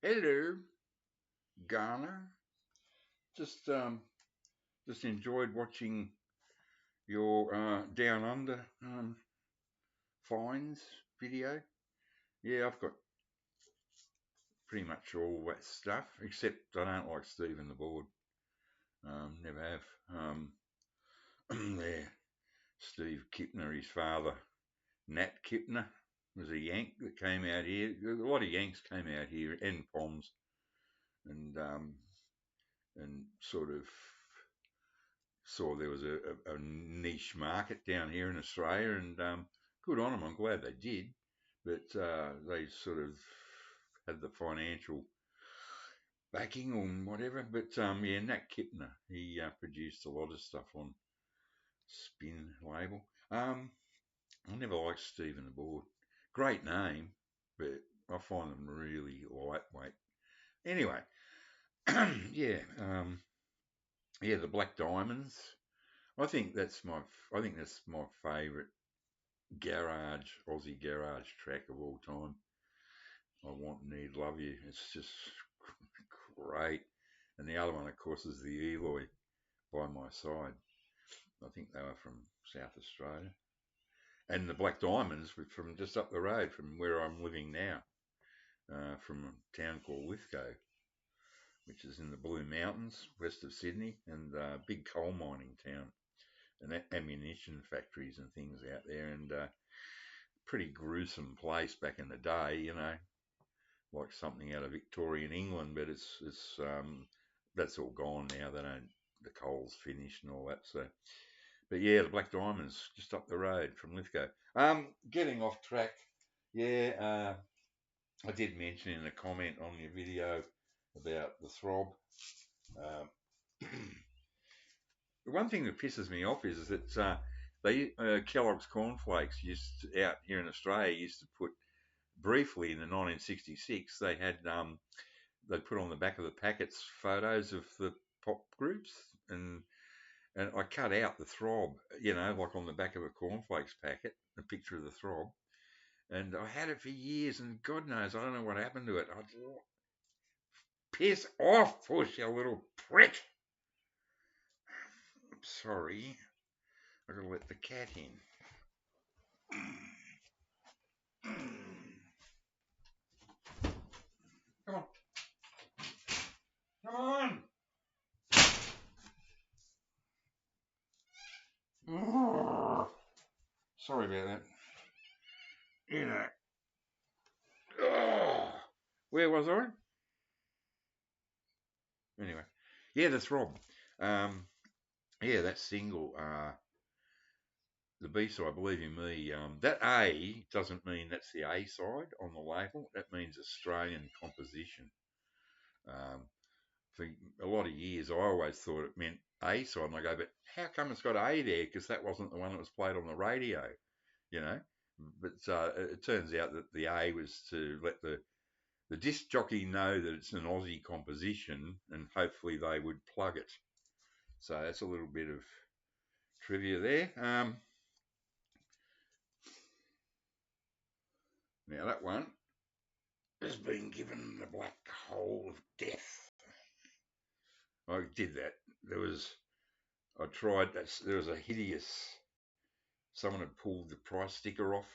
Hello, Garner. Just just enjoyed watching your Down Under finds video. Yeah, I've got pretty much all that stuff, except I don't like Stephen the Board. Never have. There, Steve Kipner, his father, Nat Kipner, was a Yank that came out here. A lot of Yanks came out here, and Poms, and sort of saw there was a niche market down here in Australia, and good on them. I'm glad they did, but they sort of had the financial backing or whatever. But yeah, Nat Kipner, he produced a lot of stuff on Spin label. I never liked Stephen the Board. Great name, but I find them really lightweight. Anyway, yeah, yeah, the Black Diamonds. I think that's my favourite garage Aussie garage track of all time. I Want, Need, Love You. It's just great. And the other one, of course, is the Eloy, By My Side. I think they were from South Australia. And the Black Diamonds were from just up the road from where I'm living now, from a town called Lithgow, which is in the Blue Mountains, west of Sydney, and a big coal mining town, and ammunition factories and things out there, and pretty gruesome place back in the day, like something out of Victorian England, but it's that's all gone now. The coal's finished and all that. So, but yeah, the Black Diamonds just up the road from Lithgow. Getting off track. Yeah, I did mention in a comment on your video about the throb. Um, the one thing that pisses me off is that Kellogg's cornflakes out here in Australia used to put briefly in the 1966 they put on the back of the packets photos of the pop groups, and I cut out the throb, like on the back of a cornflakes packet, a picture of the throb, and I had it for years, and God knows I don't know what happened to it. Piss off, Push, you little prick. I'm sorry, I gotta let the cat in. Come on. Come on. Oh, sorry about that. Oh, where was I? Anyway, yeah, that's Rob. Yeah, that single, the B side, Believe in Me. That A doesn't mean that's the A side on the label. That means Australian composition. For a lot of years, I always thought it meant A side, and I go, but how come it's got A there? Because that wasn't the one that was played on the radio, you know. But it turns out that the A was to let the disc jockey know that it's an Aussie composition, and hopefully they would plug it. So that's a little bit of trivia there. Now that one has been given the black hole of death. I did that. I tried that. There was a hideous. Someone had pulled the price sticker off,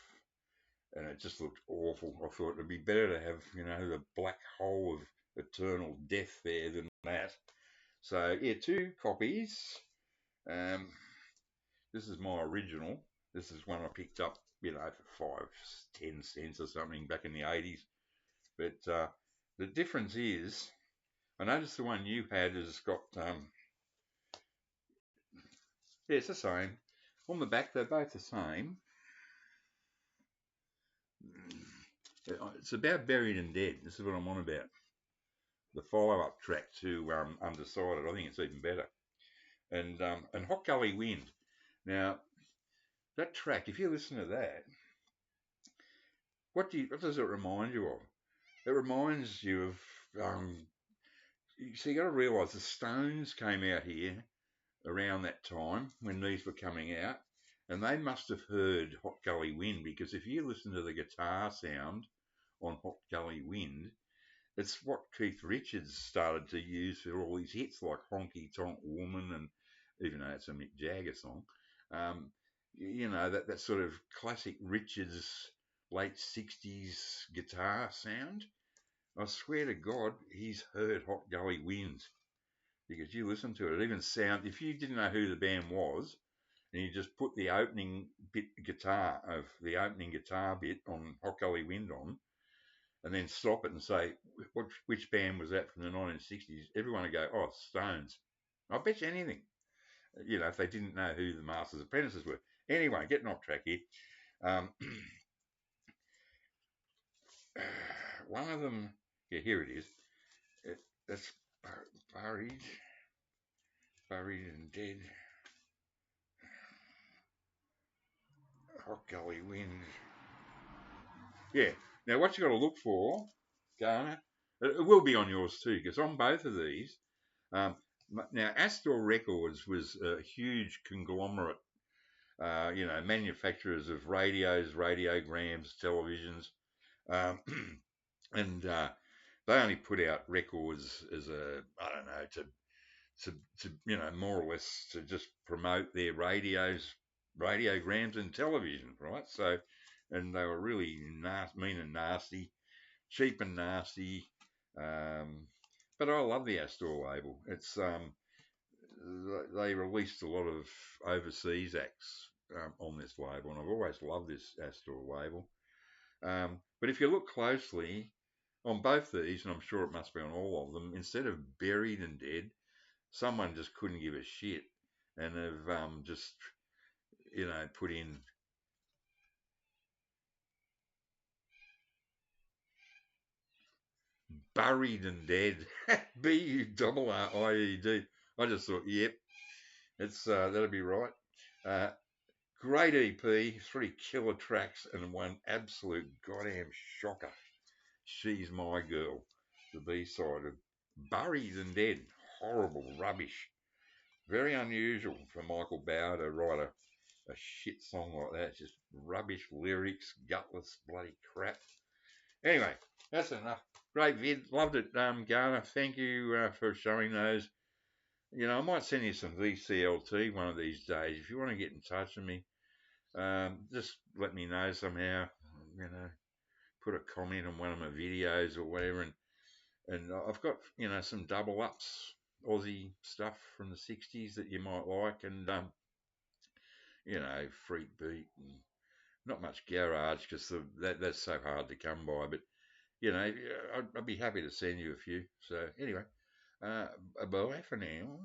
and it just looked awful. I thought it'd be better to have, the black hole of eternal death there than that. So yeah, 2 copies. This is my original. This is one I picked up, for 5-10 cents or something back in the 80s. But the difference is, I noticed the one you had has got, yeah, it's the same. On the back, they're both the same. It's about Buried and Dead. This is what I'm on about. The follow-up track to Undecided. I think it's even better. And Hot Gully Wind. Now, that track, if you listen to that, what does it remind you of? It reminds you of, so you got to realise the Stones came out here around that time when these were coming out, and they must have heard Hot Gully Wind, because if you listen to the guitar sound on Hot Gully Wind, it's what Keith Richards started to use for all his hits, like Honky Tonk Woman, and even though it's a Mick Jagger song, um, that sort of classic Richards late '60s guitar sound. I swear to God, he's heard Hot Gully Winds because you listen to it. It even sound. If you didn't know who the band was, and you just put the opening guitar bit on Hot Gully Wind on, and then stop it and say, which band was that from the 1960s? Everyone would go, oh, Stones. I bet you anything, if they didn't know who the Masters Apprentices were. Anyway, getting off track here. Um, one of them, yeah, here it is. That's buried, buried and dead. Hot Gully Wind. Yeah. Now, what you got to look for, Garner, it will be on yours too, because on both of these, um, now Astor Records was a huge conglomerate, manufacturers of radios, radiograms, televisions, um, and they only put out records as I don't know, to more or less to just promote their radiograms and television, right? So, and they were really mean and nasty, cheap and nasty. Um, but I love the Astor label. It's they released a lot of overseas acts on this label, and I've always loved this Astor label. But if you look closely on both these, and I'm sure it must be on all of them, instead of buried and dead, someone just couldn't give a shit and have just put in buried and dead. BURRIED. I just thought, yep, it's that'll be right. Uh, Great EP, 3 killer tracks, and one absolute goddamn shocker. She's My Girl, the B side of Buried and Dead. Horrible rubbish. Very unusual for Michael Bauer to write a shit song like that. It's just rubbish lyrics, gutless bloody crap. Anyway, that's enough. Great vid. Loved it, Garner. Thank you for showing those. I might send you some VCLT one of these days. If you want to get in touch with me, just let me know somehow. Put a comment on one of my videos or whatever, and I've got some double ups Aussie stuff from the '60s that you might like, and freak beat and not much garage because that's so hard to come by. But I'd be happy to send you a few. So anyway, bye for now.